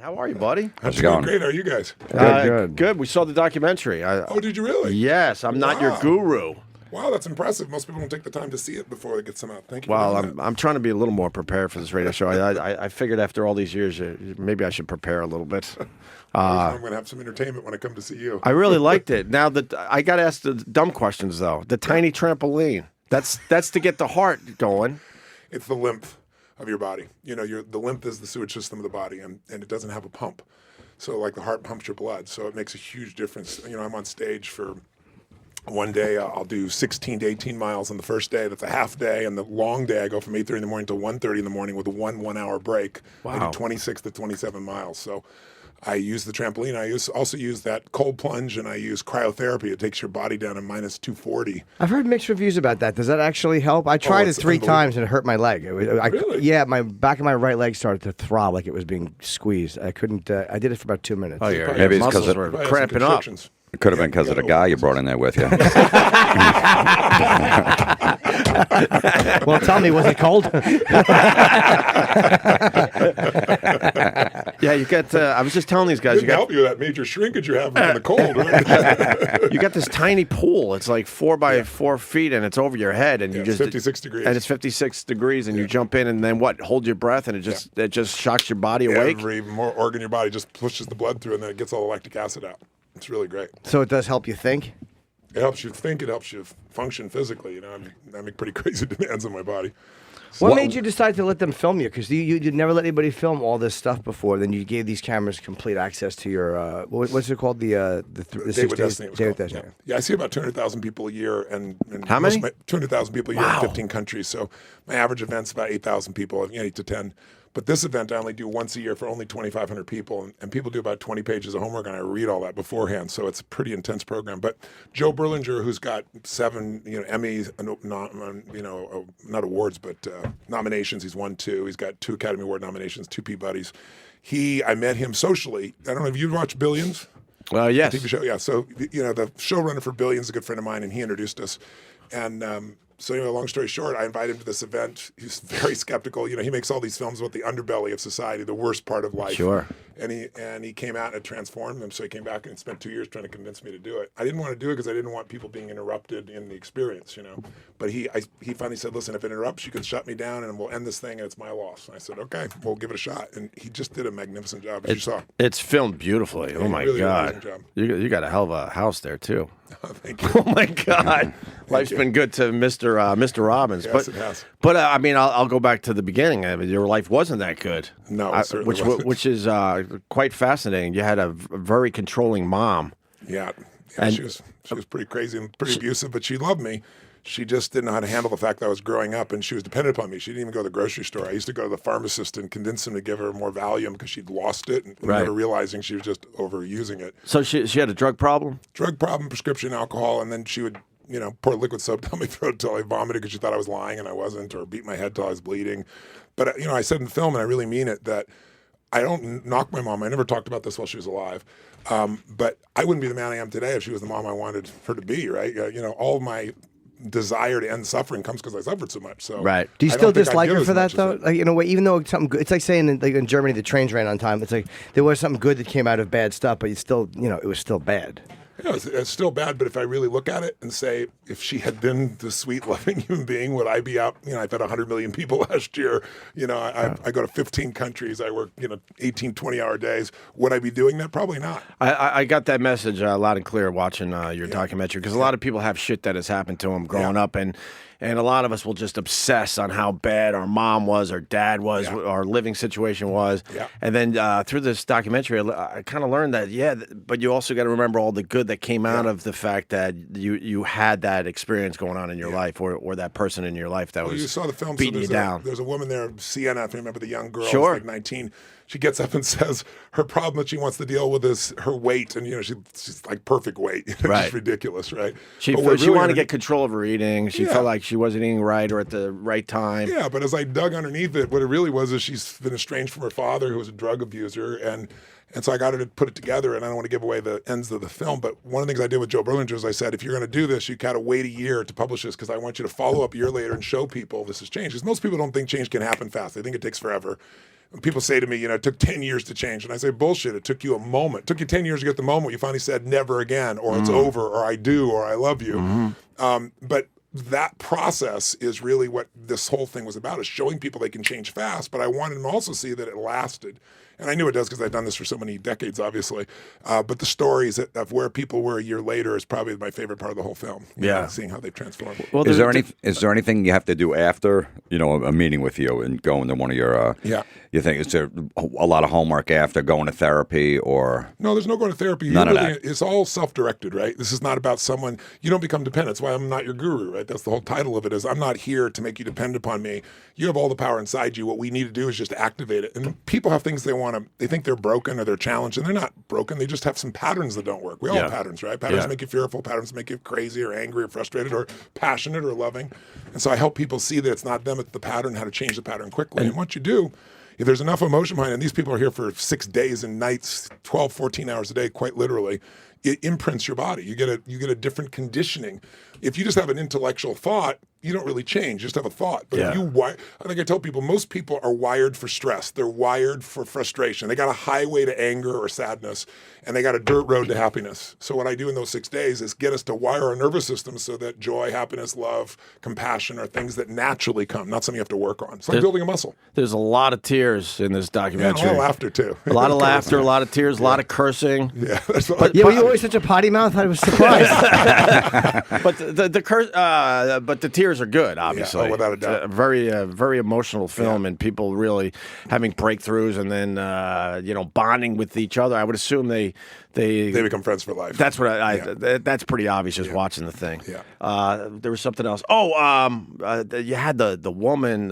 How are you, buddy? How's it going? Great. How are you guys? Good. Good. We saw the documentary. Oh, did you really? Yes. I'm not your guru. Wow, that's impressive. Most people don't take the time to see it before it gets them out. Thank you. Well, I'm trying to be a little more prepared for this radio show. I figured after all these years, maybe I should prepare a little bit. I'm going to have some entertainment when I come to see you. I really liked it. Now that I got asked the dumb questions though, the tiny trampoline. That's to get the heart going. It's the lymph of your body. You know, the lymph is the sewage system of the body, and it doesn't have a pump. So like the heart pumps your blood, so it makes a huge difference. You know, I'm on stage for one day, I'll do 16 to 18 miles on the first day. That's a half day. And the long day, I go from 8:30 in the morning to 1:30 in the morning with a 1-hour break. Wow. I do 26 to 27 miles. So I use the trampoline. I also use that cold plunge, and I use cryotherapy. It takes your body down to minus 240. I've heard mixed reviews about that. Does that actually help? I tried it 3 times and it hurt my leg. Really? Yeah, my back of my right leg started to throb like it was being squeezed. I couldn't. I did it for about 2 minutes. Oh, your Maybe it's 'cause muscles it- were Probably have some cramping up. constrictions. It could have been because of the guy you brought in there with you. Well, tell me, was it cold? Yeah, you got. I was just telling these guys, Didn't help you with that major shrinkage you're having in the cold, right? you got this tiny pool. It's like 4 by 4 feet, and it's over your head, and you It's just 56 degrees. and it's 56 degrees, and you jump in, and then what? Hold your breath, and it just shocks your body awake. Every more organ in your body just pushes the blood through, and then it gets all the lactic acid out. It's really great. So it does help you think? It helps you think. It helps you function physically. You know, I make pretty crazy demands on my body. What made you decide to let them film you? Because you never let anybody film all this stuff before. Then you gave these cameras complete access to your what's it called? The Day with Destiny. It was Day with called. Destiny. Yeah, I see about 200,000 people a year, and How many? 200,000 people a year Wow. in 15 countries. So my average event's about 8,000 people, 8 to 10. But this event I only do once a year for only 2,500 people, and people do about 20 pages of homework, and I read all that beforehand. So it's a pretty intense program. But Joe Berlinger, who's got 7 Emmys, not awards, but nominations. He's won 2. He's got 2 Academy Award nominations, 2 Peabodys. I met him socially. I don't know if you watched Billions. Yes. TV show, yeah. So the showrunner for Billions is a good friend of mine, and he introduced us. And so anyway, long story short, I invited him to this event. He's very skeptical. He makes all these films about the underbelly of society, the worst part of life. Sure. And he came out and it transformed him. So he came back and spent 2 years trying to convince me to do it. I didn't want to do it because I didn't want people being interrupted in the experience, But he finally said, listen, if it interrupts, you can shut me down and we'll end this thing and it's my loss. And I said, okay, we'll give it a shot. And he just did a magnificent job, as you saw. It's filmed beautifully. Oh my really God! amazing job. You got a hell of a house there too. Thank you. Oh my God! Life's been good to Mr. Robbins. Yes, it has. But I mean, I'll go back to the beginning. I mean, your life wasn't that good. No, it certainly wasn't. Which is quite fascinating. You had a very controlling mom. Yeah, And- she was pretty crazy and pretty abusive, but she loved me. She just didn't know how to handle the fact that I was growing up, and she was dependent upon me. She didn't even go to the grocery store. I used to go to the pharmacist and convince him to give her more Valium because she'd lost it, and Right. never realizing she was just overusing it. So she had a drug problem. Drug problem, prescription alcohol, and then she would, pour liquid soap down my throat until I vomited because she thought I was lying and I wasn't, or beat my head till I was bleeding. But I said in the film, and I really mean it, that I don't knock my mom. I never talked about this while she was alive. But I wouldn't be the man I am today if she was the mom I wanted her to be, right? All my desire to end suffering comes because I suffered so much. So Right. Do you I still don't think I'd dislike give her as for that much as though? Like, even though it's something good, it's like saying in Germany the trains ran on time. It's like there was something good that came out of bad stuff, but you still, it was still bad. Yeah, it's still bad, but if I really look at it and say, if she had been the sweet, loving human being, would I be out? I fed 100 million people last year. I go to 15 countries. I work, 18, 20-hour days. Would I be doing that? Probably not. I got that message loud and clear watching your documentary, because a lot of people have shit that has happened to them growing up, and a lot of us will just obsess on how bad our mom was, our dad was, our living situation was. Yeah. And then through this documentary, I kind of learned that, but you also got to remember all the good that came out of the fact that you had that experience going on in your life, or that person in your life that was you saw the film, beating you down. There's a woman there, Sienna, if you remember the young girl, Sure. like 19. She gets up and says her problem that she wants to deal with is her weight, and she's like perfect weight, Right. just ridiculous, right? She But we're wanted really to get control of her eating. She felt like she wasn't eating right or at the right time. Yeah, but as I dug underneath it, what it really was is she's been estranged from her father, who was a drug abuser, and so I got her to put it together, and I don't want to give away the ends of the film, but one of the things I did with Joe Berlinger is I said, if you're going to do this, you got to wait a year to publish this, because I want you to follow up a year later and show people this has changed. Because most people don't think change can happen fast. They think it takes forever. People say to me, you know, it took 10 years to change. And I say, bullshit, it took you a moment. It took you 10 years to get the moment you finally said never again, or it's over, or I do, or I love you. But that process is really what this whole thing was about, is showing people they can change fast. But I wanted them to also see that it lasted. And I knew it does because I've done this for so many decades, obviously. But the stories of where people were a year later is probably my favorite part of the whole film. You know, seeing how they've transformed. Well, is there anything you have to do after, you know, a meeting with you and going to one of your you think, is there a lot of homework after going to therapy, or no? There's no going to therapy. None of that. It's all self-directed, right? This is not about someone. You don't become dependent. That's why I'm not your guru, right? That's the whole title of it. Is I'm not here to make you dependent upon me. You have all the power inside you. What we need to do is just activate it. And people have things they think they're broken or they're challenged, and they're not broken. They just have some patterns that don't work. We all have patterns, right? Patterns make you fearful. Patterns make you crazy or angry or frustrated or passionate or loving. And so I help people see that it's not them, it's the pattern, how to change the pattern quickly. And once you do, if there's enough emotion behind it, and these people are here for 6 days and nights, 12, 14 hours a day, quite literally, it imprints your body. You get a different conditioning. If you just have an intellectual thought, you don't really change. You just have a thought. But if I think I tell people, most people are wired for stress. They're wired for frustration. They got a highway to anger or sadness, and they got a dirt road to happiness. So what I do in those 6 days is get us to wire our nervous system so that joy, happiness, love, compassion are things that naturally come, not something you have to work on. It's like building a muscle. There's a lot of tears in this documentary. Yeah, and a lot of laughter, too. A lot of laughter, a lot of tears, a lot of cursing. Yeah. Were you always such a potty mouth? I was surprised. But but the tears are good, obviously. Yeah, without a doubt. It's a very emotional film, and people really having breakthroughs, and then bonding with each other. I would assume they become friends for life. That's what that's pretty obvious just watching the thing. Yeah. There was something else. You had the woman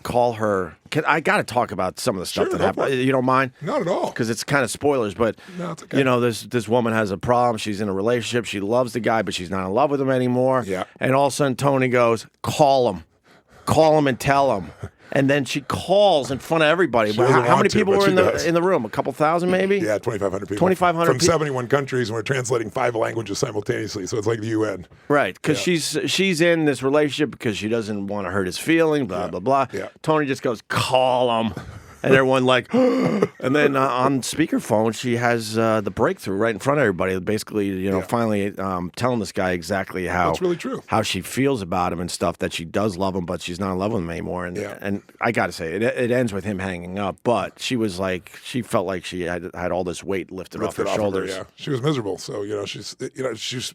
call her. I got to talk about some of the stuff that happened. You don't mind? Not at all. Because it's kind of spoilers, but no, it's okay. This woman has a problem. She's in a relationship. She loves the guy, but she's not in love with him anymore. Yeah. And all of a sudden, Tony goes, call him and tell him. And then she calls in front of everybody. How many people were in the room? A couple thousand, maybe? Yeah, 2,500 people. 2,500 from 71 countries, and we're translating 5 languages simultaneously. So it's like the UN. Right, because she's in this relationship because she doesn't want to hurt his feelings. Blah blah blah. Yeah. Tony just goes, call him. And everyone like, and then on speakerphone, she has the breakthrough right in front of everybody. Basically, finally telling this guy exactly how that's really true. How she feels about him and stuff. That she does love him, but she's not in love with him anymore. And I got to say, it ends with him hanging up. But she was like, she felt like she had all this weight lifted off her shoulders. Yeah, she was miserable. So she's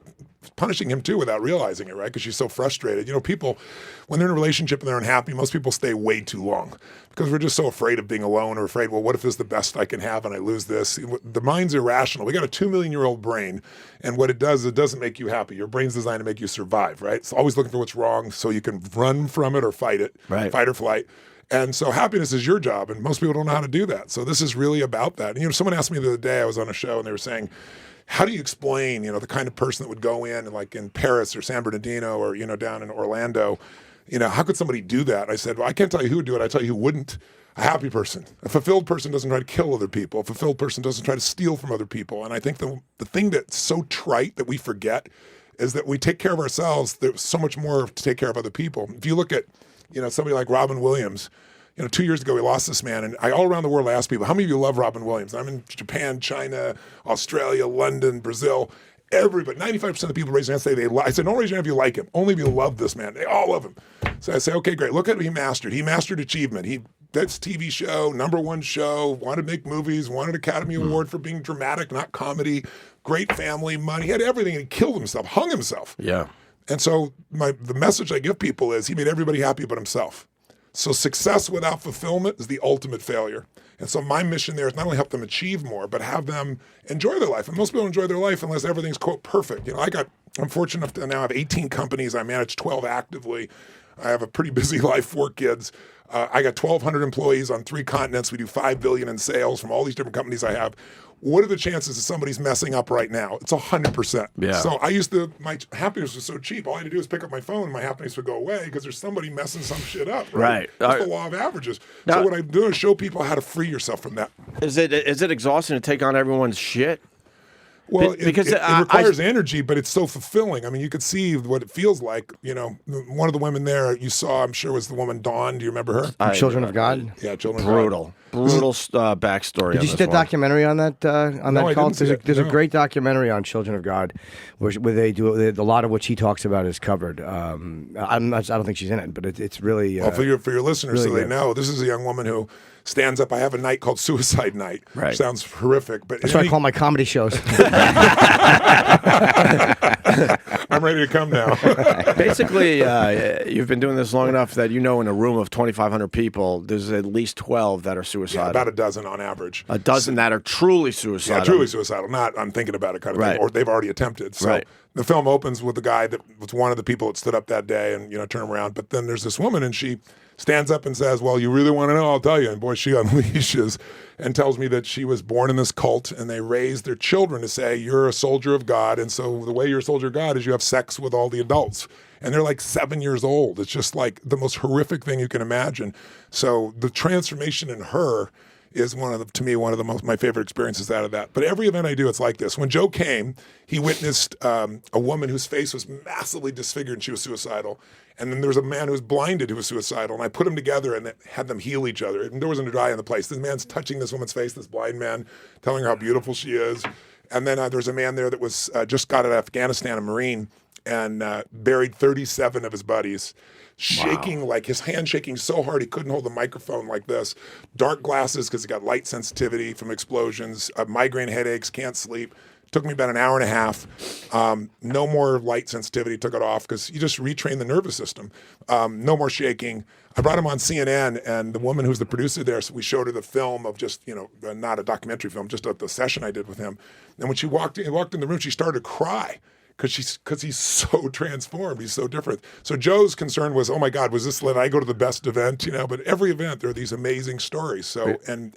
punishing him too without realizing it, right? Because she's so frustrated. People, when they're in a relationship and they're unhappy, most people stay way too long because we're just so afraid of being alone or afraid, well, what if this is the best I can have and I lose this? The mind's irrational. We got a 2-million-year-old brain, and what it does, it doesn't make you happy. Your brain's designed to make you survive, right? It's always looking for what's wrong so you can run from it or fight it, right. Fight or flight. And so happiness is your job, and most people don't know how to do that. So this is really about that. And someone asked me the other day, I was on a show, and they were saying, how do you explain, the kind of person that would go in and like in Paris or San Bernardino or, down in Orlando, how could somebody do that? I said, well, I can't tell you who would do it. I tell you who wouldn't. A happy person. A fulfilled person doesn't try to kill other people. A fulfilled person doesn't try to steal from other people. And I think the thing that's so trite that we forget is that we take care of ourselves. There's so much more to take care of other people. If you look at, somebody like Robin Williams, 2 years ago, we lost this man, and all around the world, I asked people, how many of you love Robin Williams? I'm in Japan, China, Australia, London, Brazil. Everybody, 95% of the people raise their hand and say I said, don't raise your hand if you like him. Only if you love this man. They all love him. So I say, okay, great. Look at what he mastered. He mastered achievement. That's TV show, #1 show, wanted to make movies, wanted Academy Award for being dramatic, not comedy, great family, money. He had everything, and he killed himself, hung himself. Yeah. And so the message I give people is he made everybody happy but himself. So success without fulfillment is the ultimate failure. And so my mission there is not only help them achieve more, but have them enjoy their life. And most people don't enjoy their life unless everything's, quote, perfect. I'm fortunate enough to now have 18 companies. I manage 12 actively. I have a pretty busy life, 4 kids. I got 1,200 employees on 3 continents. We do $5 billion in sales from all these different companies I have. What are the chances that somebody's messing up right now? It's 100%. Yeah. So my happiness was so cheap. All I had to do was pick up my phone and my happiness would go away because there's somebody messing some shit up. Right. That's the law of averages. So what I'm doing is show people how to free yourself from that. Is it exhausting to take on everyone's shit? Well, because it requires energy, but it's so fulfilling. I mean, you could see what it feels like. You know, one of the women there you saw, I'm sure, was the woman Dawn. Do you remember her? Children of God. Yeah, Children Brutal. of God. Brutal backstory. Did you see that documentary on that I cult? didn't see it. There's a No. great documentary on Children of God, where they do a lot of what she talks about is covered. I don't think she's in it, but it's really. Well, for your listeners, really so they good. know, this is a young woman who stands up. I have a night called Suicide Night. Right. Sounds horrific, but That's what I call my comedy shows. I'm ready to come now. Basically, you've been doing this long enough that in a room of 2,500 people, there's at least 12 that are suicidal. About a dozen on average. A dozen that are truly suicidal. Yeah, truly suicidal. Not I'm thinking about it kind of Right. thing, or they've already attempted. So Right. the film opens with the guy that was one of the people that stood up that day and turned around. But then there's this woman and she stands up and says, "Well, you really want to know? I'll tell you." And boy, she unleashes and tells me that she was born in this cult and they raised their children to say, "You're a soldier of God, and so the way you're a soldier of God is you have sex with all the adults." And they're like 7 years old. It's just like the most horrific thing you can imagine. So the transformation in her is one of my favorite experiences out of that. But every event I do, it's like this. When Joe came, he witnessed a woman whose face was massively disfigured and she was suicidal. And then there was a man who was blinded who was suicidal. And I put them together and had them heal each other. And there wasn't a dry in the place. This man's touching this woman's face, this blind man, telling her how beautiful she is. And then there's a man there that was just got out of Afghanistan, a Marine, and buried 37 of his buddies. Shaking, like his hand shaking so hard he couldn't hold the microphone like this. Dark glasses because he got light sensitivity from explosions. Migraine headaches, can't sleep. Took me about an hour and a half. No more light sensitivity. Took it off because you just retrain the nervous system. No more shaking. I brought him on CNN, and the woman who's the producer there, so we showed her the film of just, not a documentary film, just the session I did with him. And when she walked in the room, she started to cry. Because he's so transformed, he's so different. So Joe's concern was, oh my God, was this? Did I go to the best event? But every event there are these amazing stories. So and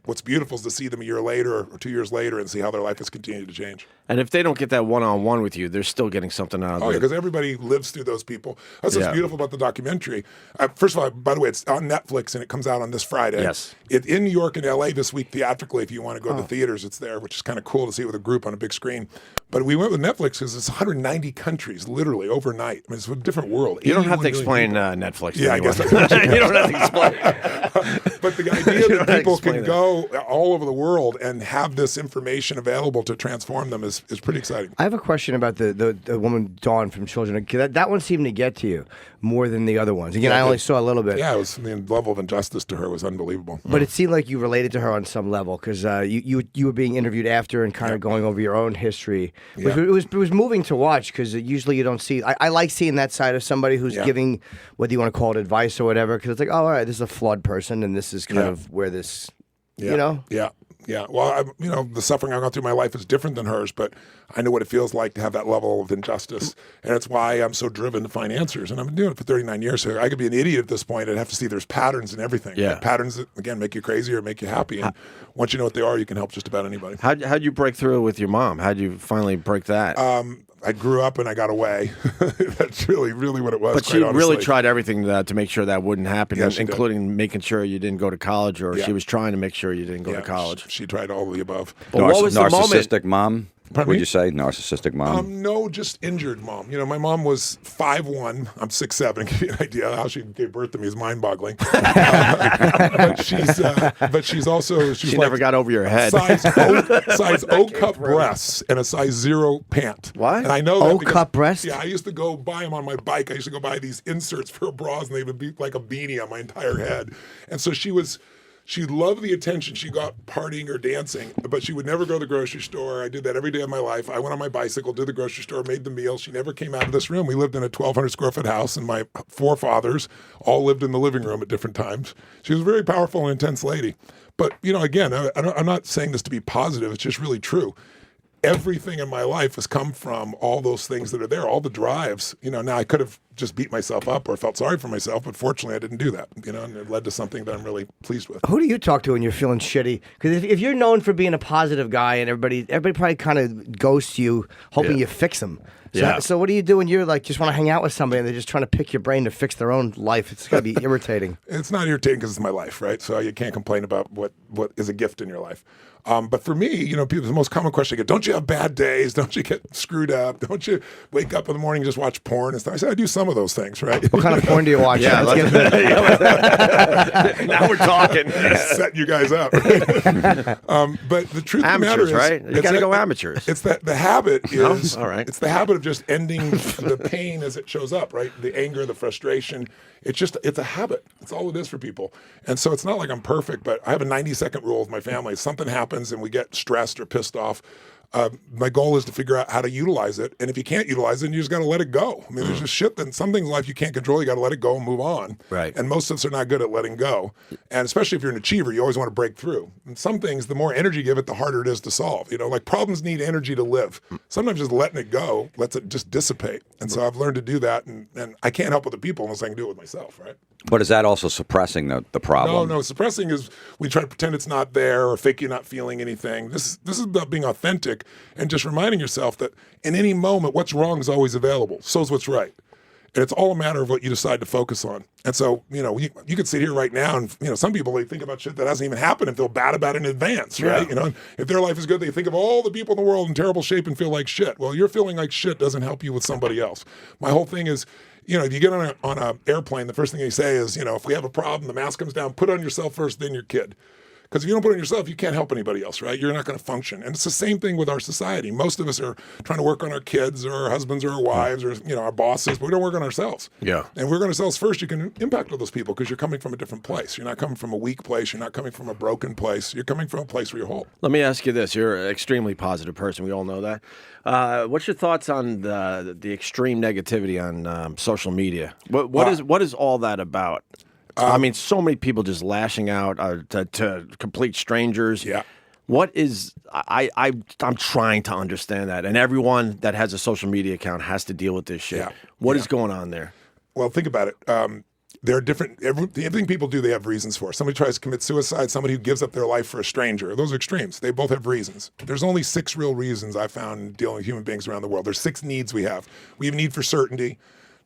what's beautiful is to see them a year later or 2 years later and see how their life has continued to change. And if they don't get that one-on-one with you, they're still getting something out of it. Oh yeah, because everybody lives through those people. That's what's beautiful about the documentary. First of all, by the way, it's on Netflix and it comes out on this Friday. Yes. It's in New York and LA this week theatrically. If you want to go to the theaters, it's there, which is kind of cool to see it with a group on a big screen. But we went with Netflix because it's 190 countries, literally overnight. I mean, it's a different world. You don't have to 81 explain million Netflix. Yeah, I anyone. guess I You don't have to explain. But the idea that people explain can it. go all over the world and have this information available to transform them is pretty exciting. I have a question about the woman Dawn from Children. That one seemed to get to you more than the other ones. Again, I only saw a little bit. Yeah, the level of injustice to her was unbelievable. But it seemed like you related to her on some level because you were being interviewed after and kind of going over your own history. Yeah. It was moving to watch because usually you don't see. I like seeing that side of somebody who's giving, whether you want to call it advice or whatever, because it's like, oh, all right, this is a flawed person and this is kind of where this, Yeah. Well, the suffering I've gone through in my life is different than hers, but I know what it feels like to have that level of injustice. And it's why I'm so driven to find answers. And I've been doing it for 39 years. So I could be an idiot at this point. I'd have to see there's patterns in everything. Yeah. Like patterns that, again, make you crazy or make you happy. And once you know what they are, you can help just about anybody. How'd you break through with your mom? How'd you finally break that? I grew up and I got away. That's really, really what it was. But quite she really honestly. tried everything to make sure that wouldn't happen, Yeah, she did. including making sure you didn't go to college, or Yeah. she was trying to make sure you didn't go to college. She tried all of the above. But what was the moment? Narcissistic mom? Pardon Would me? you say narcissistic mom? No, just injured mom. My mom was 5'1". I'm 6'7". Give you an idea how she gave birth to me is mind-boggling. But she's also She like never got over your head. size O cup breasts and a size 0 pant. What? And I know that O because- cup breast? Yeah, I used to go buy them on my bike. I used to go buy these inserts for bras, and they would be like a beanie on my entire head. And so she loved the attention. She got partying or dancing, but she would never go to the grocery store. I did that every day of my life. I went on my bicycle, did the grocery store, made the meal. She never came out of this room. We lived in a 1,200 square foot house, and my forefathers all lived in the living room at different times. She was a very powerful and intense lady. But, again, I'm not saying this to be positive. It's just really true. Everything in my life has come from all those things that are there, all the drives. Now I could have just beat myself up or felt sorry for myself, but fortunately I didn't do that, and it led to something that I'm really pleased with. Who do you talk to when you're feeling shitty? Because if you're known for being a positive guy and everybody probably kind of ghosts you, hoping you fix them. Yeah. So what do you do when you're like just want to hang out with somebody and they're just trying to pick your brain to fix their own life? It's got to be irritating. It's not irritating because it's my life, right? So you can't complain about what is a gift in your life. But for me, people, the most common question I get, don't you have bad days? Don't you get screwed up? Don't you wake up in the morning and just watch porn and stuff? I said, I do some of those things, right? What kind of porn do you watch? Yeah, now we're talking. Set you guys up. But the truth of the matter Amateurs, is, right? You got to go amateurs. It's that the habit is, all right. It's the habit of just ending the pain as it shows up, right? The anger, the frustration. It's a habit. It's all it is for people. And so it's not like I'm perfect, but I have a 90-second rule with my family. If something happens and we get stressed or pissed off, my goal is to figure out how to utilize it. And if you can't utilize it, you just got to let it go. I mean, there's just shit that some things in life you can't control. You got to let it go and move on. Right. And most of us are not good at letting go. And especially if you're an achiever, you always want to break through. And some things, the more energy you give it, the harder it is to solve. Like problems need energy to live. Sometimes just letting it go lets it just dissipate. And so I've learned to do that. And I can't help other people unless I can do it with myself, right? But is that also suppressing the problem? No. Suppressing is we try to pretend it's not there or fake you're not feeling anything. This is about being authentic and just reminding yourself that in any moment, what's wrong is always available. So is what's right. And it's all a matter of what you decide to focus on. And so, you could sit here right now and, some people, they think about shit that hasn't even happened and feel bad about it in advance, right? Yeah. If their life is good, they think of all the people in the world in terrible shape and feel like shit. Well, you're feeling like shit doesn't help you with somebody else. My whole thing is, if you get on an airplane, the first thing they say is, if we have a problem, the mask comes down, put it on yourself first, then your kid. Because if you don't put it on yourself, you can't help anybody else, right? You're not going to function. And it's the same thing with our society. Most of us are trying to work on our kids or our husbands or our wives or, our bosses, but we don't work on ourselves. Yeah. And work on ourselves first, you can impact all those people because you're coming from a different place. You're not coming from a weak place. You're not coming from a broken place. You're coming from a place where you're whole. Let me ask you this. You're an extremely positive person. We all know that. What's your thoughts on the extreme negativity on social media? What is all that about? I mean, so many people just lashing out to complete strangers. Yeah. What is I'm trying to understand that, and everyone that has a social media account has to deal with this shit. Yeah. What is going on there? Well, think about it. There are different. Everything people do, they have reasons for. Somebody tries to commit suicide. Somebody who gives up their life for a stranger. Those are extremes. They both have reasons. There's only 6 real reasons I found dealing with human beings around the world. There's 6 needs we have. We have a need for certainty,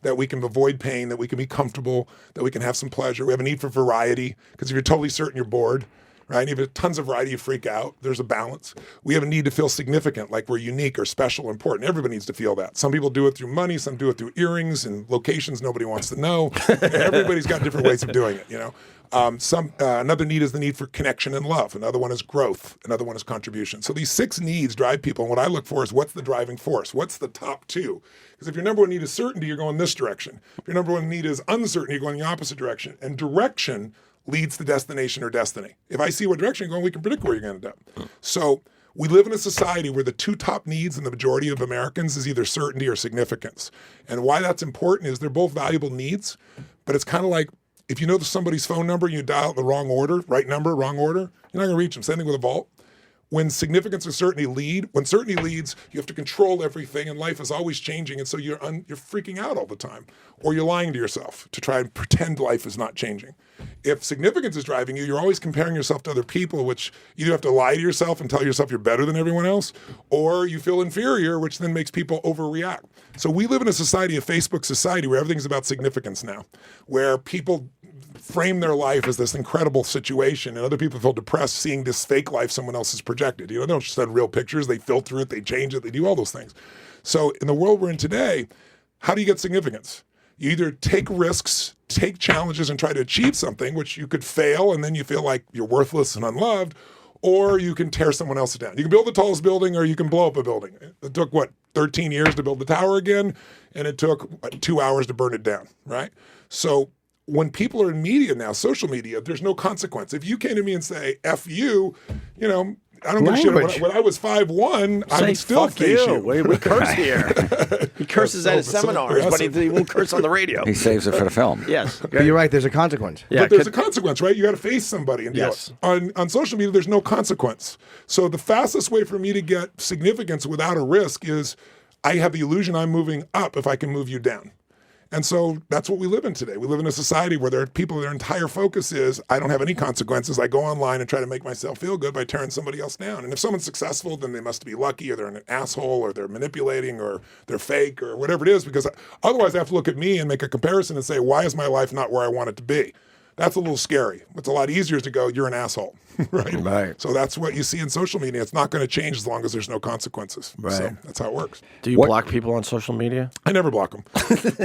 that we can avoid pain, that we can be comfortable, that we can have some pleasure. We have a need for variety, because if you're totally certain, you're bored, right? And if you have tons of variety, you freak out. There's a balance. We have a need to feel significant, like we're unique or special or important. Everybody needs to feel that. Some people do it through money, some do it through earrings and locations nobody wants to know. Everybody's got different ways of doing it, Another need is the need for connection and love. Another one is growth. Another one is contribution. So these 6 needs drive people. And what I look for is what's the driving force? What's the top 2? Because if your number 1 need is certainty, you're going this direction. If your number 1 need is uncertainty, you're going the opposite direction. And direction leads to destination or destiny. If I see what direction you're going, we can predict where you're going to end up. So we live in a society where the 2 top needs in the majority of Americans is either certainty or significance. And why that's important is they're both valuable needs, but it's kind of like, if you know somebody's phone number and you dial it in the wrong order, right number, wrong order, you're not going to reach them. Same thing with a vault. When significance or certainty when certainty leads, you have to control everything, and life is always changing, and so you're freaking out all the time, or you're lying to yourself to try and pretend life is not changing. If significance is driving you, you're always comparing yourself to other people, which you either have to lie to yourself and tell yourself you're better than everyone else, or you feel inferior, which then makes people overreact. So we live in a society, a Facebook society, where everything's about significance now, where people frame their life as this incredible situation, and other people feel depressed seeing this fake life someone else has projected. They don't just send real pictures, they filter it, they change it, they do all those things. So in the world we're in today, how do you get significance? You either take risks, take challenges, and try to achieve something, which you could fail, and then you feel like you're worthless and unloved, or you can tear someone else down. You can build the tallest building, or you can blow up a building. It took, 13 years to build the tower again, and it took 2 hours to burn it down, right? So when people are in media now, social media, there's no consequence. If you came to me and say, F you, I don't give a shit. When I was 5'1", I would still face you. We curse here. He curses at his seminars, but he won't curse on the radio. He saves it for the film. Yes. But you're right, there's a consequence. Yeah, but there's a consequence, right? You got to face somebody and deal with it. On social media, there's no consequence. So the fastest way for me to get significance without a risk is I have the illusion I'm moving up if I can move you down. And so that's what we live in today. We live in a society where there are people, their entire focus is, I don't have any consequences. I go online and try to make myself feel good by tearing somebody else down. And if someone's successful, then they must be lucky, or they're an asshole, or they're manipulating, or they're fake, or whatever it is, because otherwise I have to look at me and make a comparison and say, why is my life not where I want it to be? That's a little scary. What's a lot easier is to go, you're an asshole, right? So that's what you see in social media. It's not going to change as long as there's no consequences. Right. So that's how it works. Do you block people on social media? I never block them.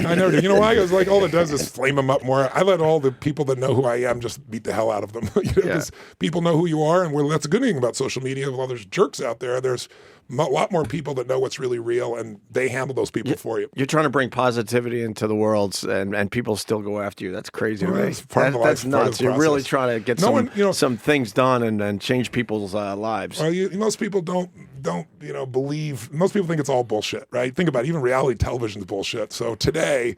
I never do. You know why? It's like all it does is flame them up more. I let all the people that know who I am just beat the hell out of them. Because people know who you are, and that's a good thing about social media. While there's jerks out there, there's a lot more people that know what's really real, and they handle those people for you. You're trying to bring positivity into the world, and people still go after you. That's crazy to me. That's nuts. You're really trying to get some things done and change people's lives. Well, most people don't believe. Most people think it's all bullshit, right? Think about it. Even reality television is bullshit. So today,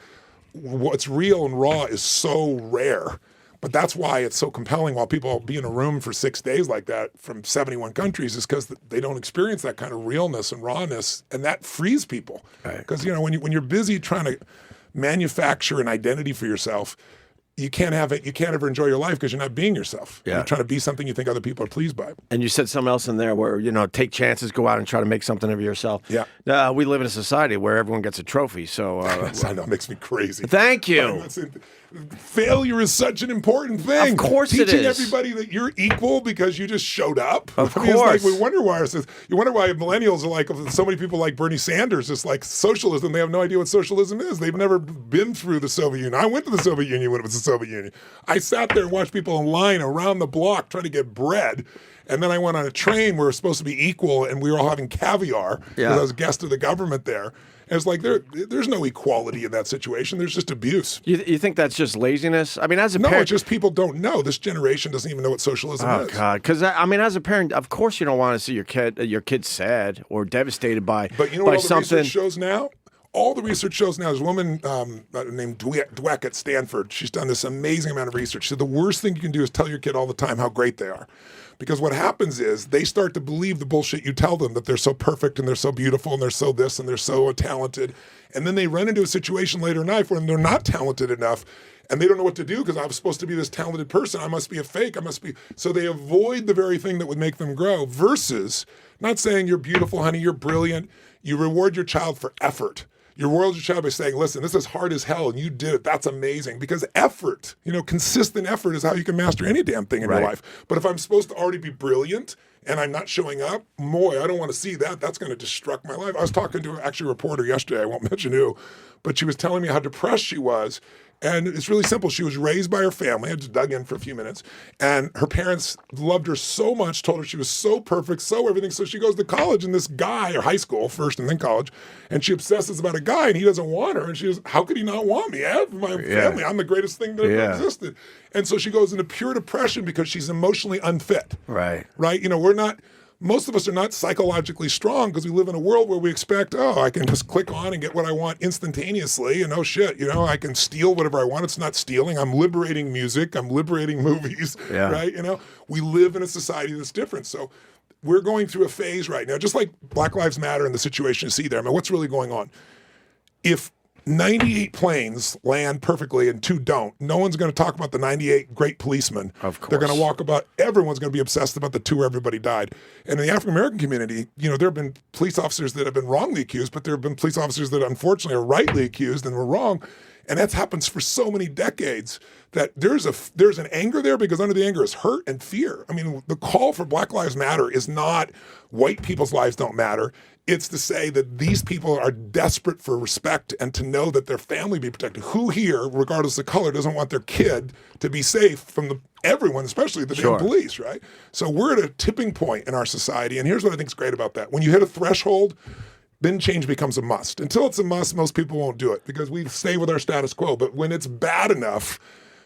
what's real and raw is so rare. But that's why it's so compelling. While people be in a room for 6 days like that from 71 countries, is because they don't experience that kind of realness and rawness, and that frees people. Because when you're busy trying to manufacture an identity for yourself, you can't have it. You can't ever enjoy your life because you're not being yourself. You're trying to be something you think other people are pleased by. And you said something else in there where, take chances, go out and try to make something of yourself. Yeah. We live in a society where everyone gets a trophy. So I know, it makes me crazy. Thank you. Failure is such an important thing. Of course it is. Teaching everybody that you're equal because you just showed up. Of course. It's like we wonder why millennials are like, so many people like Bernie Sanders. It's like socialism. They have no idea what socialism is. They've never been through the Soviet Union. I went to the Soviet Union when it was the Soviet Union. I sat there and watched people in line around the block trying to get bread. And then I went on a train where we were supposed to be equal, and we were all having caviar because I was a guest of the government there. And it's like there's no equality in that situation. There's just abuse. You think that's just laziness? I mean, as a parent, parent, it's just people don't know. This generation doesn't even know what socialism is. Oh God! Because as a parent, of course you don't want to see your kid sad or devastated by. But you know by what all something. The research shows now? All the research shows now. There's a woman named Dweck at Stanford. She's done this amazing amount of research. She said the worst thing you can do is tell your kid all the time how great they are. Because what happens is they start to believe the bullshit you tell them, that they're so perfect and they're so beautiful and they're so this and they're so talented. And then they run into a situation later in life when they're not talented enough and they don't know what to do because I'm supposed to be this talented person. I must be a fake. So they avoid the very thing that would make them grow, versus not saying you're beautiful, honey, you're brilliant. You reward your child for effort. You reward your child by saying, listen, this is hard as hell and you did it. That's amazing. Because effort, consistent effort is how you can master any damn thing in your life. But if I'm supposed to already be brilliant and I'm not showing up, boy, I don't want to see that. That's going to destruct my life. I was talking to a reporter yesterday, I won't mention who, but she was telling me how depressed she was. And it's really simple. She was raised by her family. I just dug in for a few minutes. And her parents loved her so much, told her she was so perfect, so everything. So she goes to college, and this guy, or high school first and then college, and she obsesses about a guy, and he doesn't want her. And she goes, how could he not want me? I have my family. I'm the greatest thing that ever existed. And so she goes into pure depression because she's emotionally unfit. Right? Most of us are not psychologically strong because we live in a world where we expect, I can just click on and get what I want instantaneously. And I can steal whatever I want. It's not stealing. I'm liberating music. I'm liberating movies, right? We live in a society that's different. So we're going through a phase right now, just like Black Lives Matter and the situation you see there. I mean, what's really going on? If 98 planes land perfectly and 2 don't, no one's going to talk about the 98 great policemen. Of course. They're going to everyone's going to be obsessed about the 2 where everybody died. And in the African-American community, there have been police officers that have been wrongly accused, but there have been police officers that unfortunately are rightly accused and were wrong. And that happens for so many decades that there's an anger there because under the anger is hurt and fear. I mean, the call for Black Lives Matter is not white people's lives don't matter. It's to say that these people are desperate for respect and to know that their family be protected. Who here, regardless of color, doesn't want their kid to be safe from everyone, especially the damn police, right? So we're at a tipping point in our society, and here's what I think is great about that. When you hit a threshold, then change becomes a must. Until it's a must, most people won't do it because we stay with our status quo. But when it's bad enough,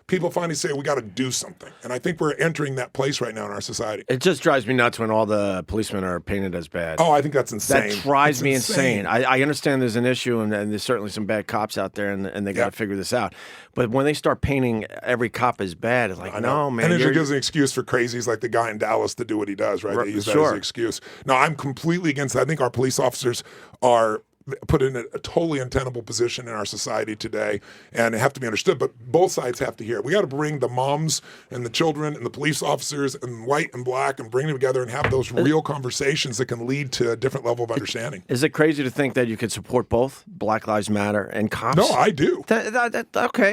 people finally say, we got to do something. And I think we're entering that place right now in our society. It just drives me nuts when all the policemen are painted as bad. Oh, I think that's insane. That drives me insane. I understand there's an issue and there's certainly some bad cops out there and they got to figure this out. But when they start painting every cop as bad, it's like, no, man. And it gives an excuse for crazies like the guy in Dallas to do what he does, right? They use that as an excuse. No, I'm completely against that. I think our police officers are put in a totally untenable position in our society today, and have to be understood. But both sides have to hear it. We got to bring the moms and the children and the police officers and white and black and bring them together and have those real conversations that can lead to a different level of understanding. Is it crazy to think that you could support both Black Lives Matter and cops? No, I do. Okay,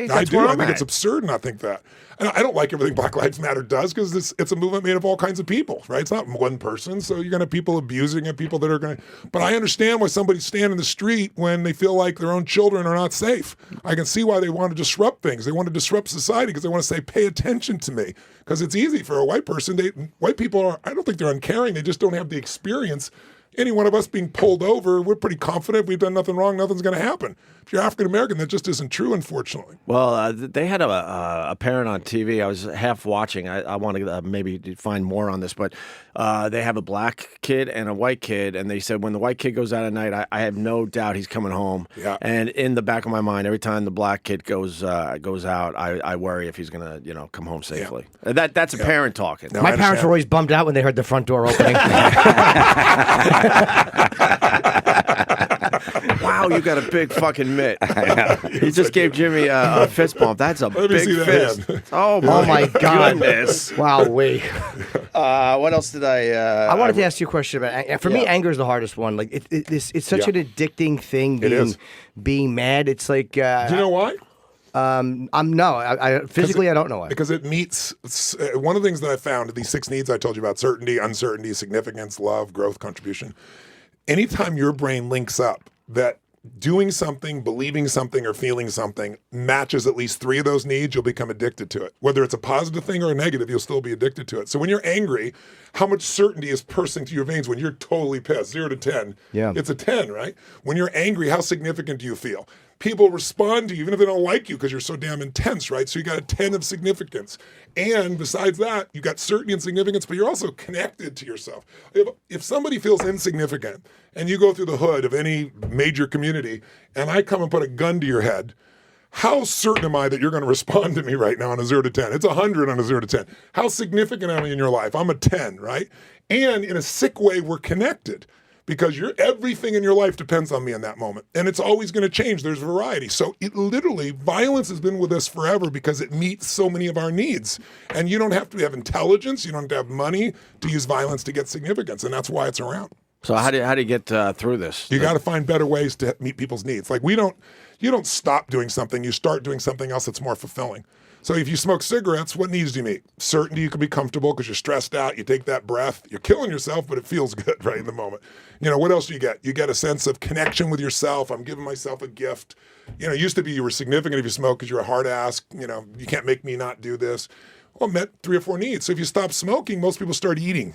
I do. I think at. it's absurd not think that. And I don't like everything Black Lives Matter does because it's a movement made of all kinds of people, right? It's not one person. So you're going to have people abusing it, people that are going to. But I understand why somebody's standing in the street when they feel like their own children are not safe. I can see why they want to disrupt things. They want to disrupt society because they want to say, pay attention to me. Because it's easy for a white person. White people are, I don't think they're uncaring. They just don't have the experience. Any one of us being pulled over, we're pretty confident we've done nothing wrong, nothing's going to happen. If you're African American, that just isn't true, unfortunately. Well, they had a parent on TV. I was half watching. I want to maybe find more on this, but they have a black kid and a white kid, and they said when the white kid goes out at night, I have no doubt he's coming home. Yeah. And in the back of my mind, every time the black kid goes out, I worry if he's going to come home safely. Yeah. That's a parent talking. No, my parents were always bummed out when they heard the front door opening. Wow, you got a big fucking mitt. You just gave Jimmy a fist bump. That's a big fist. Oh my goodness. Wow, wait. What else did I wanted to ask you a question about for me, anger is the hardest one. Like it's such an addicting thing being mad. It's like do you know why? I physically I don't know why. Because it meets one of the things that I found, these 6 needs I told you about: certainty, uncertainty, significance, love, growth, contribution. Anytime your brain links up that doing something, believing something, or feeling something matches at least 3 of those needs, you'll become addicted to it. Whether it's a positive thing or a negative, you'll still be addicted to it. So when you're angry, how much certainty is coursing through your veins when you're totally pissed? 0 to 10. Yeah. It's a 10, right? When you're angry, how significant do you feel? People respond to you even if they don't like you because you're so damn intense, right? So you got a 10 of significance. And besides that, you got certainty and significance, but you're also connected to yourself. If somebody feels insignificant and you go through the hood of any major community and I come and put a gun to your head, how certain am I that you're going to respond to me right now on a 0 to 10? It's 100 on a 0 to 10. How significant am I in your life? I'm a 10, right? And in a sick way, we're connected. Because everything in your life depends on me in that moment. And it's always going to change. There's variety. So violence has been with us forever because it meets so many of our needs. And you don't have to have intelligence. You don't have to have money to use violence to get significance. And that's why it's around. So how do you get through this? You got to find better ways to meet people's needs. Like you don't stop doing something. You start doing something else that's more fulfilling. So if you smoke cigarettes, what needs do you meet? Certainty, you can be comfortable because you're stressed out. You take that breath. You're killing yourself, but it feels good right in the moment. What else do you get? You get a sense of connection with yourself. I'm giving myself a gift. It used to be you were significant if you smoke because you're a hard ass. You can't make me not do this. Well, it met 3 or 4 needs. So if you stop smoking, most people start eating.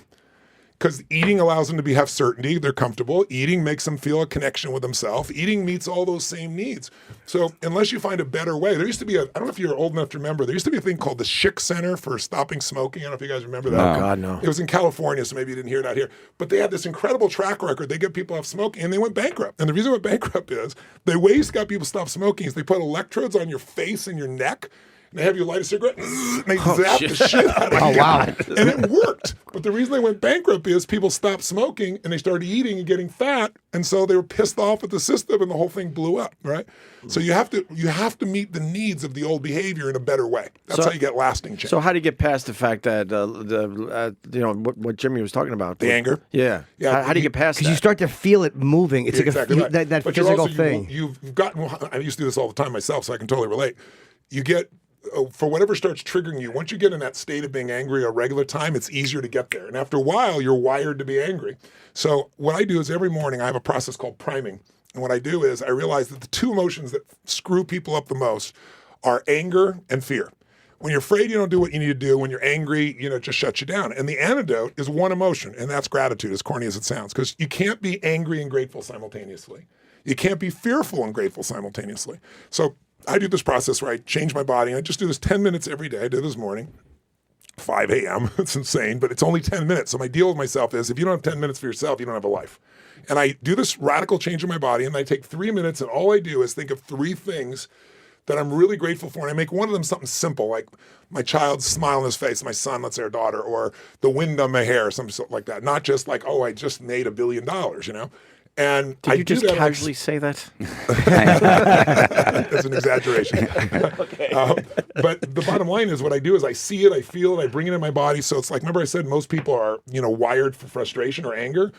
Because eating allows them to have certainty. They're comfortable. Eating makes them feel a connection with themselves. Eating meets all those same needs. So unless you find a better way, there used to be I don't know if you're old enough to remember, there used to be a thing called the Schick Center for Stopping Smoking. I don't know if you guys remember that. Oh, God, no. It was in California, so maybe you didn't hear it out here. But they had this incredible track record. They get people off smoking, and they went bankrupt. And the reason they went bankrupt is the ways got people to stop smoking is they put electrodes on your face and your neck, and they have you light a cigarette, and they zap the shit out of you. Oh, wow. And it worked. But the reason they went bankrupt is people stopped smoking, and they started eating and getting fat, and so they were pissed off at the system, and the whole thing blew up, right? So you have to meet the needs of the old behavior in a better way. That's how you get lasting change. So how do you get past the fact that what Jimmy was talking about? The anger? Yeah. How do you get past that? Because you start to feel it moving. It's exactly like right. that But physical thing. You've gotten. I used to do this all the time myself, so I can totally relate. You get. For whatever starts triggering you, once you get in that state of being angry a regular time, it's easier to get there. And after a while, you're wired to be angry. So what I do is every morning I have a process called priming. And what I do is I realize that the 2 emotions that screw people up the most are anger and fear. When you're afraid, you don't do what you need to do. When you're angry, it just shuts you down. And the antidote is one emotion, and that's gratitude, as corny as it sounds, because you can't be angry and grateful simultaneously. You can't be fearful and grateful simultaneously. So I do this process where I change my body, and I just do this 10 minutes every day. I did this morning, 5 a.m. It's insane, but it's only 10 minutes. So my deal with myself is if you don't have 10 minutes for yourself, you don't have a life. And I do this radical change in my body, and I take 3 minutes, and all I do is think of 3 things that I'm really grateful for. And I make one of them something simple, like my child's smile on his face, my son, let's say our daughter, or the wind on my hair, something like that. Not just like, oh, I just made $1 billion, And Did you just casually say that? That's an exaggeration. Okay. But the bottom line is what I do is I see it, I feel it, I bring it in my body. So it's like, remember I said most people are, wired for frustration or anger,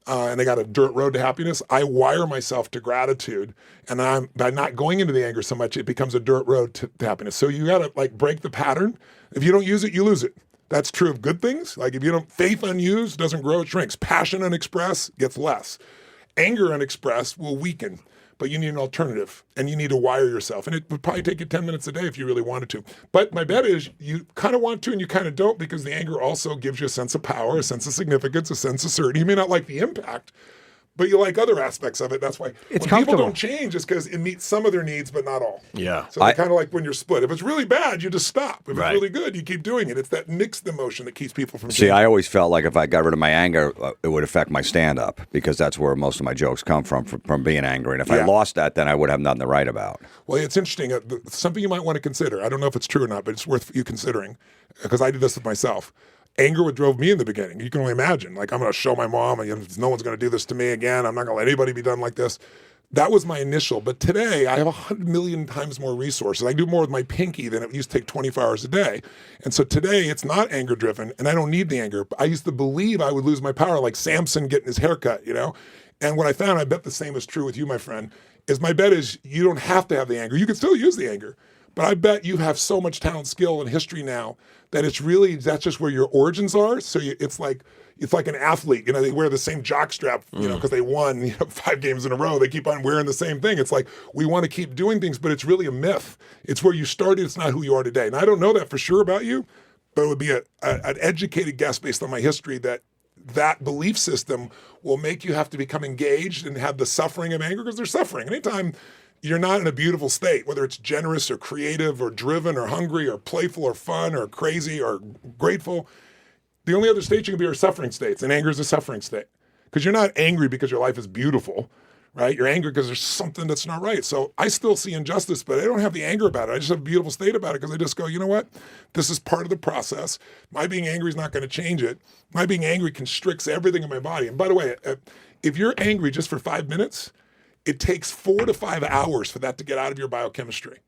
and they got a dirt road to happiness. I wire myself to gratitude, and by not going into the anger so much, it becomes a dirt road to happiness. So you got to break the pattern. If you don't use it, you lose it. That's true of good things. Like if you don't, faith unused doesn't grow, it shrinks. Passion unexpressed gets less. Anger unexpressed will weaken, but you need an alternative, and you need to wire yourself. And it would probably take you 10 minutes a day if you really wanted to. But my bet is you kind of want to and you kind of don't, because the anger also gives you a sense of power, a sense of significance, a sense of certainty. You may not like the impact, but you like other aspects of it. That's why when people don't change, it's because it meets some of their needs, but not all. Yeah. So it's kind of like when you're split. If it's really bad, you just stop. If it's really good, you keep doing it. It's that mixed emotion that keeps people from changing. I always felt like if I got rid of my anger, it would affect my stand-up, because that's where most of my jokes come from being angry. And if I lost that, then I would have nothing to write about. Well, it's interesting. Something you might want to consider. I don't know if it's true or not, but it's worth you considering, because I did this with myself. Anger what drove me in the beginning. You can only imagine. Like, I'm going to show my mom, and no one's going to do this to me again. I'm not going to let anybody be done like this. That was my initial. But today, I have 100 million times more resources. I do more with my pinky than it used to take 24 hours a day. And so today, it's not anger-driven, and I don't need the anger. I used to believe I would lose my power, like Samson getting his hair cut, And what I found, I bet the same is true with you, my friend, is my bet is you don't have to have the anger. You can still use the anger. But I bet you have so much talent, skill, and history now that that's just where your origins are. So it's like an athlete. They wear the same jockstrap, because they won 5 games in a row. They keep on wearing the same thing. It's like we want to keep doing things, but it's really a myth. It's where you started. It's not who you are today. And I don't know that for sure about you, but it would be an educated guess based on my history that belief system will make you have to become engaged and have the suffering of anger, because there's suffering. Anytime you're not in a beautiful state, whether it's generous or creative or driven or hungry or playful or fun or crazy or grateful, the only other state you can be are suffering states, and anger is a suffering state. Because you're not angry because your life is beautiful, right? You're angry because there's something that's not right. So I still see injustice, but I don't have the anger about it. I just have a beautiful state about it, because I just go, you know what? This is part of the process. My being angry is not going to change it. My being angry constricts everything in my body. And by the way, if you're angry just for 5 minutes, it takes 4 to 5 hours for that to get out of your biochemistry.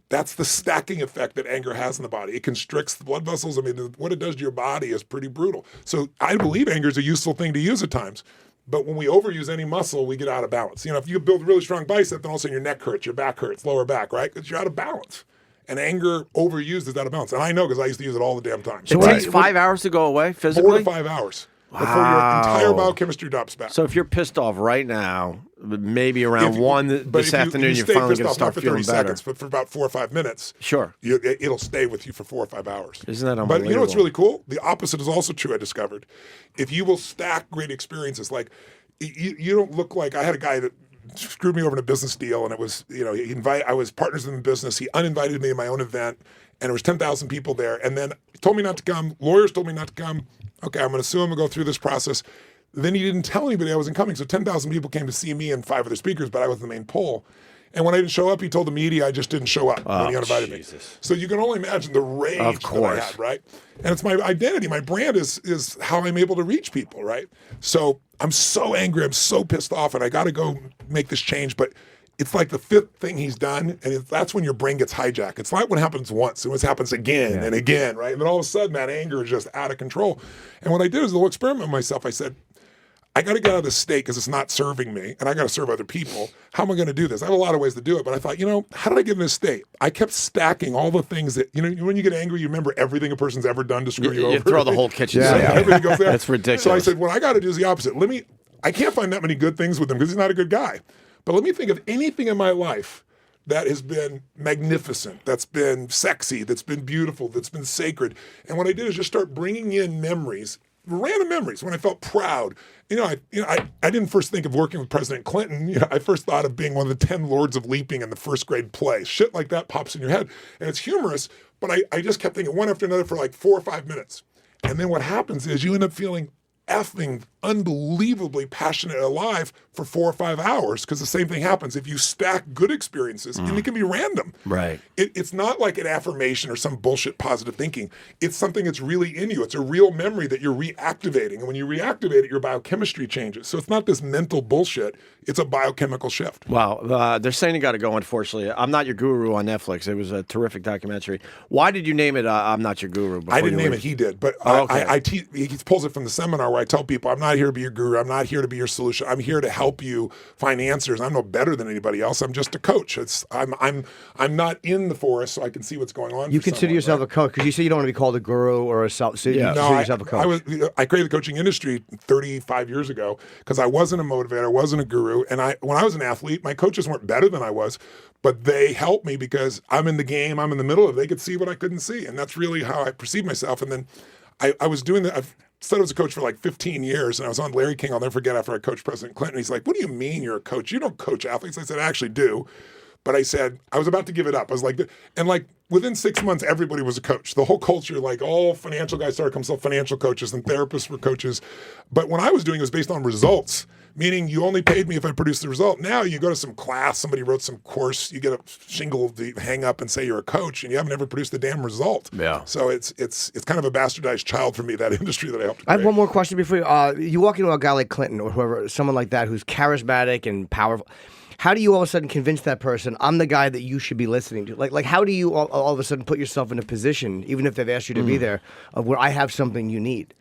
That's the stacking effect that anger has in the body. It constricts the blood vessels. I mean, what it does to your body is pretty brutal. So I believe anger is a useful thing to use at times. But when we overuse any muscle, we get out of balance. If you build a really strong bicep, then all of a sudden your neck hurts, your back hurts, lower back, right? Because you're out of balance. And anger overused is out of balance. And I know, because I used to use it all the damn time. So it takes 5 hours to go away physically? 4 to 5 hours. Before your entire biochemistry drops back. So if you're pissed off right now, maybe around 1 this afternoon, you're finally going to start feeling better. Seconds, but for about 4 or 5 minutes, sure, it'll stay with you for 4 or 5 hours. Isn't that unbelievable? But you know what's really cool? The opposite is also true, I discovered. If you will stack great experiences, like you don't look like, I had a guy that screwed me over in a business deal, and it was, I was partners in the business. He uninvited me to my own event, and there was 10,000 people there. And then he told me not to come. Lawyers told me not to come. Okay, I'm going to sue him and go through this process. Then he didn't tell anybody I wasn't coming. So 10,000 people came to see me and 5 other speakers, but I was the main pole. And when I didn't show up, he told the media I just didn't show up when he uninvited me. So you can only imagine the rage that I had, right? And it's my identity. My brand is how I'm able to reach people, right? So I'm so angry. I'm so pissed off, and I got to go make this change. But it's like the 5th thing he's done, and that's when your brain gets hijacked. It's not what happens once, and it happens again and again, right? And then all of a sudden, that anger is just out of control. And what I did is a little experiment with myself. I said, I got to get out of this state because it's not serving me, and I got to serve other people. How am I going to do this? I have a lot of ways to do it, but I thought, how did I get in this state? I kept stacking all the things that, when you get angry, you remember everything a person's ever done to screw you over. You throw the whole kitchen sink. Everything goes there. That's ridiculous. So I said, what I got to do is the opposite. I can't find that many good things with him because he's not a good guy. But let me think of anything in my life that has been magnificent, that's been sexy, that's been beautiful, that's been sacred. And what I did is just start bringing in memories, random memories, when I felt proud. I didn't first think of working with President Clinton. I first thought of being one of the 10 Lords of Leaping in the first grade play. Shit like that pops in your head. And it's humorous, but I just kept thinking one after another for like 4 or 5 minutes. And then what happens is you end up feeling effing unbelievably passionate and alive for 4 or 5 hours, because the same thing happens if you stack good experiences, and it can be random. Right. It's not like an affirmation or some bullshit positive thinking. It's something that's really in you. It's a real memory that you're reactivating. And when you reactivate it, your biochemistry changes. So it's not this mental bullshit. It's a biochemical shift. Wow. They're saying you got to go, unfortunately. I'm Not Your Guru on Netflix. It was a terrific documentary. Why did you name it I'm Not Your Guru? I didn't name it. He did. But he pulls it from the seminar where I tell people, I'm not here to be your guru. I'm not here to be your solution. I'm here to help you find answers. I'm no better than anybody else. I'm just a coach. I'm not in the forest, so I can see what's going on. You consider yourself a coach because you say you don't want to be called a guru or a self. So you consider yourself a coach. I created the coaching industry 35 years ago because I wasn't a motivator, I wasn't a guru, and when I was an athlete, my coaches weren't better than I was, but they helped me because I'm in the game, I'm in the middle of it. They could see what I couldn't see, and that's really how I perceive myself. And then I was doing that. I've started as a coach for like 15 years, and I was on Larry King. I'll never forget, after I coached President Clinton. He's like, "What do you mean you're a coach? You don't coach athletes." I said, "I actually do." But I said, I was about to give it up. I was like, and like within 6 months, everybody was a coach. The whole culture, like all financial guys started becoming financial coaches, and therapists were coaches. But when I was doing it was based on results, meaning you only paid me if I produced the result. Now you go to some class, somebody wrote some course, you get a shingle to hang up and say you're a coach, and you haven't ever produced the damn result. Yeah. So it's kind of a bastardized child for me, that industry that I helped create. I have one more question before you. You walk into a guy like Clinton or whoever, someone like that who's charismatic and powerful. How do you all of a sudden convince that person, I'm the guy that you should be listening to? Like how do you all of a sudden put yourself in a position, even if they've asked you to be there, of where I have something you need?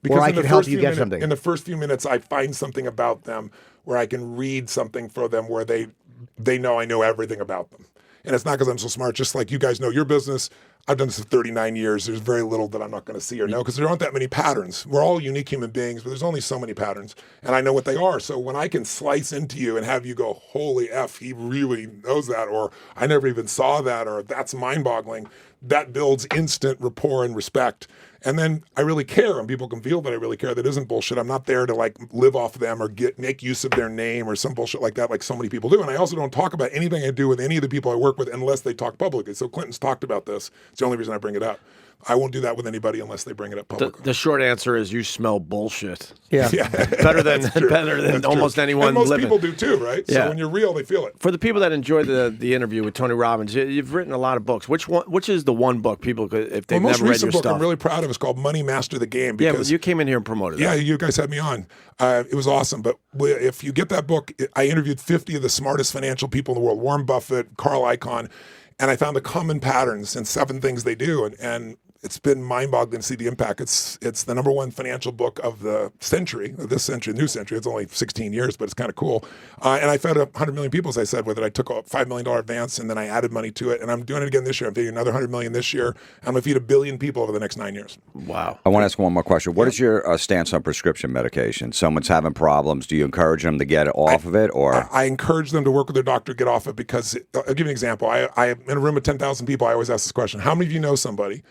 Because I can help you get something. In the first few minutes, I find something about them where I can read something for them where they know I know everything about them. And it's not because I'm so smart, just like you guys know your business. I've done this for 39 years. There's very little that I'm not going to see or know because there aren't that many patterns. We're all unique human beings, but there's only so many patterns. And I know what they are. So when I can slice into you and have you go, holy F, he really knows that, or I never even saw that, or that's mind-boggling, that builds instant rapport and respect. And then I really care, and people can feel that I really care. That isn't bullshit. I'm not there to like live off them or make use of their name or some bullshit like that, like so many people do. And I also don't talk about anything I do with any of the people I work with unless they talk publicly. So Clinton's talked about this. It's the only reason I bring it up. I won't do that with anybody unless they bring it up publicly. The short answer is you smell bullshit. Yeah. better than almost anyone and most living. people do too, right? Yeah. So when you're real, they feel it. For the people that enjoy the interview with Tony Robbins, you've written a lot of books. Which is the one book people could, if they've never read your stuff? The most recent book I'm really proud of is called Money Master the Game. Yeah, but you came in here and promoted it. Yeah, you guys had me on. It was awesome. But if you get that book, I interviewed 50 of the smartest financial people in the world, Warren Buffett, Carl Icahn, and I found the common patterns and 7 things they do. And it's been mind-boggling to see the impact. It's the #1 financial book of the century, of this century, new century. It's only 16 years, but it's kind of cool. And I fed 100 million people, as I said, with it. I took a $5 million advance, and then I added money to it. And I'm doing it again this year. I'm feeding another 100 million this year. I'm going to feed 1 billion people over the next 9 years. Wow. I want to ask one more question. What is your stance on prescription medication? Someone's having problems. Do you encourage them to get off of it? Or I encourage them to work with their doctor, get off it, because I'll give you an example. I in a room of 10,000 people, I always ask this question. How many of you know somebody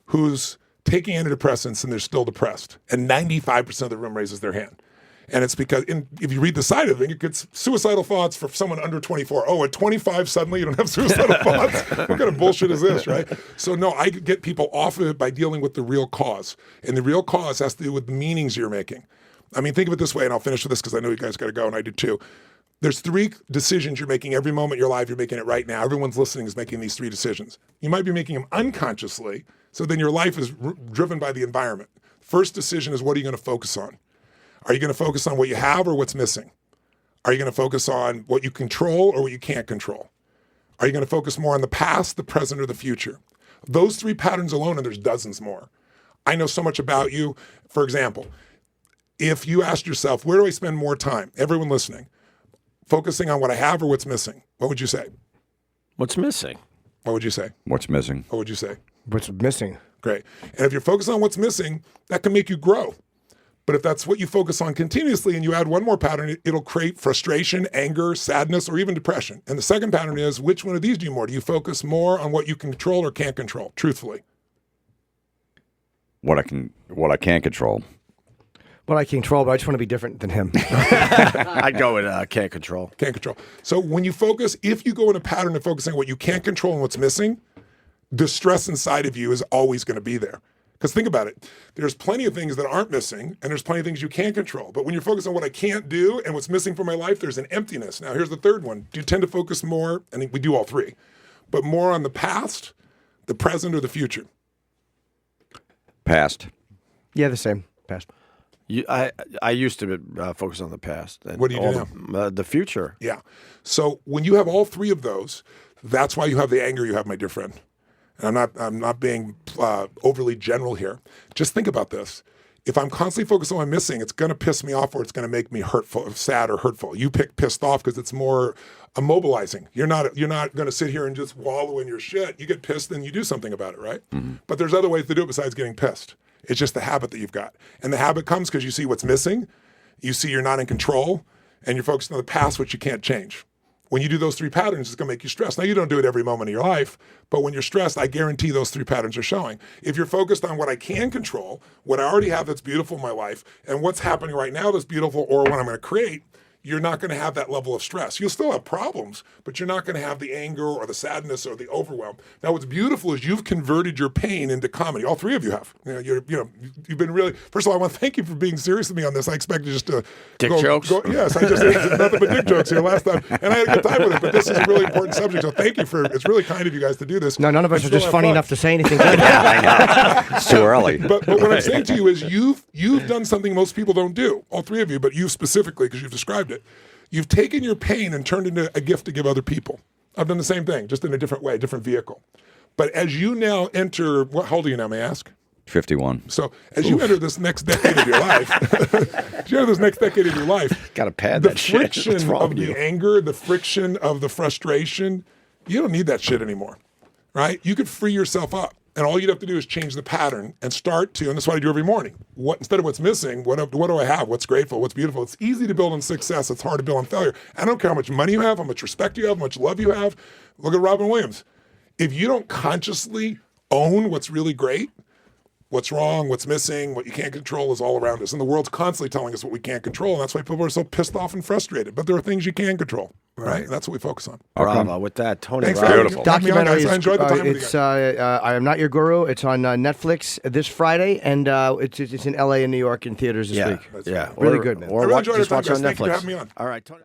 who's taking antidepressants and they're still depressed? And 95% of the room raises their hand. And it's because if you read the side of it, it gets suicidal thoughts for someone under 24. Oh, at 25, suddenly you don't have suicidal thoughts? What kind of bullshit is this, right? So no, I get people off of it by dealing with the real cause. And the real cause has to do with the meanings you're making. I mean, think of it this way, and I'll finish with this because I know you guys got to go, and I do too. There's 3 decisions you're making every moment you're alive. You're making it right now. Everyone's listening is making these 3 decisions. You might be making them unconsciously, so then your life is driven by the environment. First decision is, what are you going to focus on? Are you going to focus on what you have or what's missing? Are you going to focus on what you control or what you can't control? Are you going to focus more on the past, the present, or the future? Those 3 patterns alone, and there's dozens more. I know so much about you. For example, if you asked yourself, where do I spend more time? Everyone listening, focusing on what I have or what's missing, what would you say? What's missing? What would you say? what's missing? What would you say? What's missing? Great. And if you're focused on what's missing, that can make you grow. But if that's what you focus on continuously and you add one more pattern, it'll create frustration, anger, sadness, or even depression. And the second pattern is, which one of these do you more? Do you focus more on what you can control or can't control, truthfully? What I can't control. What I can control, but I just want to be different than him. I'd go with can't control. Can't control. So when you focus, if you go in a pattern of focusing on what you can't control and what's missing, the stress inside of you is always going to be there. Because think about it. There's plenty of things that aren't missing, and there's plenty of things you can control. But when you're focused on what I can't do and what's missing from my life, there's an emptiness. Now, here's the third one. Do you tend to focus more, I think we do all three, but more on the past, the present, or the future? Past. Yeah, the same. Past. I used to focus on the past. And What do you do now? The future. Yeah. So when you have all three of those, that's why you have the anger you have, my dear friend. And I'm not being overly general here. Just think about this. If I'm constantly focused on what I'm missing, it's going to piss me off or it's going to make me hurtful, sad or hurtful. You pick pissed off because it's more immobilizing. You're not going to sit here and just wallow in your shit. You get pissed and you do something about it, right? Mm-hmm. But there's other ways to do it besides getting pissed. It's just the habit that you've got. And the habit comes because you see what's missing, you see you're not in control, and you're focused on the past, which you can't change. When you do those three patterns, it's going to make you stressed. Now, you don't do it every moment of your life, but when you're stressed, I guarantee those three patterns are showing. If you're focused on what I can control, what I already have that's beautiful in my life, and what's happening right now that's beautiful, or what I'm going to create, you're not going to have that level of stress. You'll still have problems, but you're not going to have the anger or the sadness or the overwhelm. Now, what's beautiful is you've converted your pain into comedy. All three of you have. You've been really. First of all, I want to thank you for being serious with me on this. I expected just to dick jokes. Yes, I just nothing but dick jokes here last time, and I had a good time with it. But this is a really important subject, so thank you for. It's really kind of you guys to do this. No, none of us are just funny enough to say anything good. I know. It's too early. But what I'm saying to you is you've done something most people don't do. All three of you, but you specifically because you've described it. You've taken your pain and turned it into a gift to give other people. I've done the same thing, just in a different way, different vehicle. But as you now enter, how old are you now, may I ask? 51. So as you enter this next decade of your life, Got to pad the that shit. friction of the anger, the friction of the frustration, you don't need that shit anymore, right? You could free yourself up. And all you'd have to do is change the pattern and start to, and that's what I do every morning. Instead of what's missing, what do I have? What's grateful? What's beautiful? It's easy to build on success. It's hard to build on failure. I don't care how much money you have, how much respect you have, how much love you have. Look at Robin Williams. If you don't consciously own what's really great, what's wrong, what's missing, what you can't control is all around us. And the world's constantly telling us what we can't control. And that's why people are so pissed off and frustrated. But there are things you can control, right? And that's what we focus on. Bravo. With that, Tony. Thanks Robbins. for having me on, guys. I enjoyed the time with you It's guys. I Am Not Your Guru. It's on Netflix this Friday, and it's in LA and New York in theaters this week. Yeah. Really good, man. Or I really enjoyed just our watch time, on guys. Thank you Netflix. for having me on. All right, Tony.